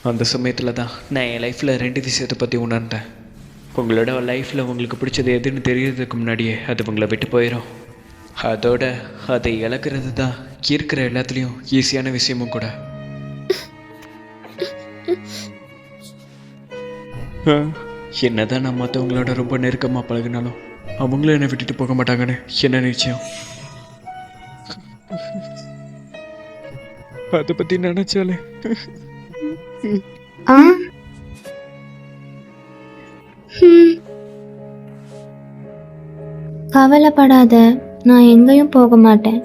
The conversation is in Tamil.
அந்த சமயத்தில் தான் நான் என் லைஃப்பில் 2 விஷயத்தை பற்றி உணர்ந்தேன். உங்களோட லைஃப்பில் உங்களுக்கு பிடிச்சது எதுன்னு தெரியறதுக்கு முன்னாடியே அது உங்களை விட்டு போயிடும். அதோட அதை இழக்கிறது தான் இருக்கிற எல்லாத்துலேயும் ஈஸியான விஷயமும் கூட. என்னதான் நான் மற்றவங்களோட ரொம்ப நெருக்கமாக பழகினாலும் அவங்களும் என்னை விட்டுட்டு போக மாட்டாங்கன்னு என்ன நிச்சயம். அதை பற்றி நினச்சாலே ஆ ம். கவலைப்படாத, நான் எங்கேயும் போக மாட்டேன்.